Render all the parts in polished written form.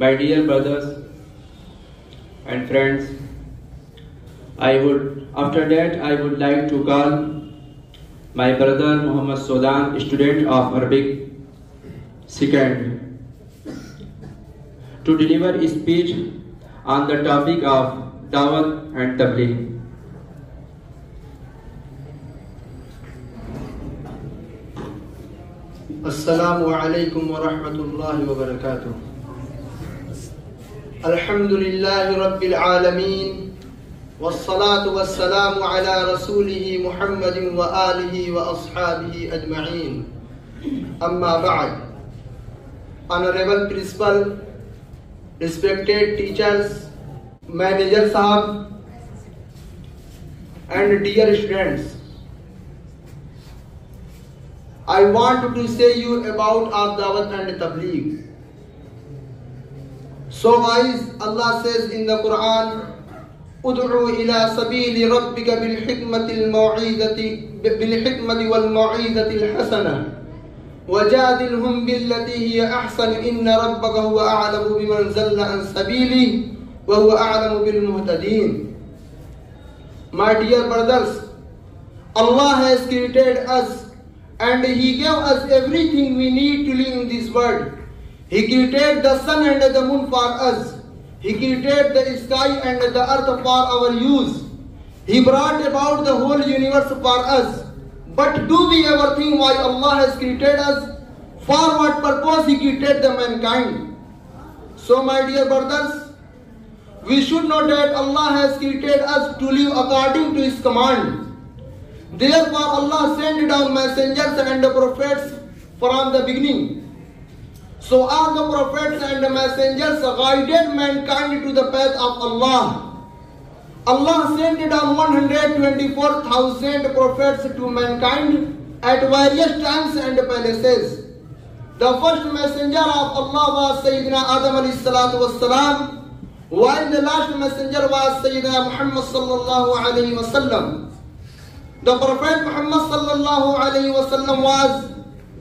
My dear brothers and friends, I would like to call my brother Muhammad Sudan, student of Arabic second, to deliver a speech on the topic of Dawat and Tabligh. Assalamu alaikum wa rahmatullahi wa barakatuh. Alhamdulillahi rabbil alameen. Wassalatu wassalamu ala rasulihi Muhammadin wa alihi wa ashabihi ajma'een. Amma ba'd. Honorable Principal, respected teachers, Manager Sahab, and dear students, I want to say you about our Dawat and Tabligh. So as Allah says in the Quran, Ud'u ila sabili rabbika bil hikmati wal mau'izati al hasana wajadilhum billati hiya ahsan inna rabbaka huwa a'lamu biman zalla an sabili wa huwa a'lamu bil muhtadin. My dear brothers, Allah has created us and He gave us everything we need to live in this world. He created the sun and the moon for us. He created the sky and the earth for our use. He brought about the whole universe for us. But do we ever think why Allah has created us? For what purpose He created the mankind? So my dear brothers, we should know that Allah has created us to live according to His command. Therefore Allah sent down messengers and the prophets from the beginning. So all the prophets and the messengers guided mankind to the path of Allah. Allah sent down 124,000 prophets to mankind at various times and places. The first messenger of Allah was Sayyidina Adam alayhi salatu wassalam, while the last messenger was Sayyidina Muhammad sallallahu alayhi wasallam. The Prophet Muhammad sallallahu alayhi wasallam was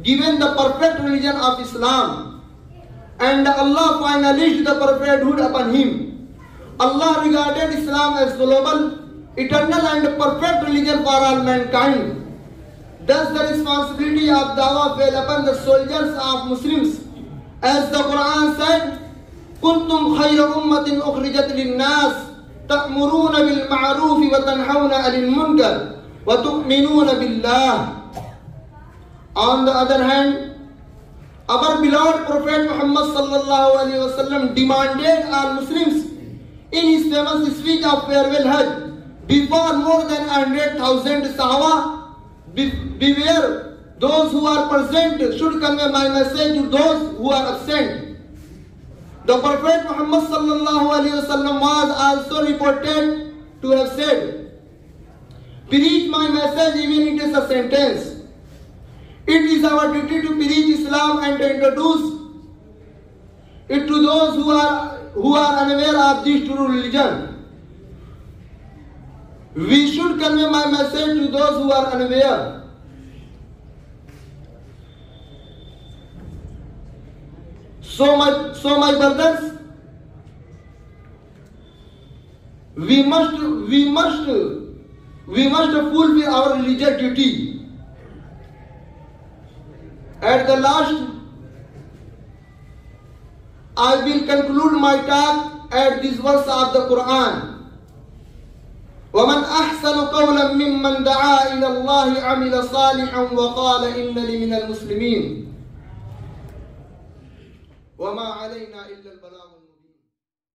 given the perfect religion of Islam, and Allah finalized the prophethood upon him. Allah regarded Islam as global, eternal and perfect religion for all mankind. Thus the responsibility of dawah fell upon the soldiers of Muslims. As the Quran said, كُنْتُمْ خَيْرَ أُمَّةٍ أُخْرِجَتْ لِلنَّاسِ تَأْمُرُونَ بِالْمَعْرُوفِ وَتَنْهَوْنَ عَنِ الْمُنْكَرِ وَتُؤْمِنُونَ بِاللَّهِ. On the other hand, our beloved Prophet Muhammad sallallahu alaihi wasallam demanded all Muslims in his famous speech of farewell Hajj before more than 100,000 Sahaba, beware, those who are present should convey my message to those who are absent. The Prophet Muhammad sallallahu alaihi wasallam was also reported to have said, preach my message even it is a sentence. It is our duty to preach Islam and to introduce it to those who are unaware of this true religion. We should convey my message to those who are unaware. So my brothers, we must fulfill our religious duty. At the last, I will conclude my talk at this verse of the Quran. وَمَنْ أَحْسَنُ قَوْلًا مِّمَّنْ دَعَا إِلَى اللَّهِ عَمِلَ صَالِحًا وَقَالَ إِنَّنِي مِنَ الْمُسْلِمِينَ وَمَا عَلَيْنَا إِلَّا الْبَلَاغُ.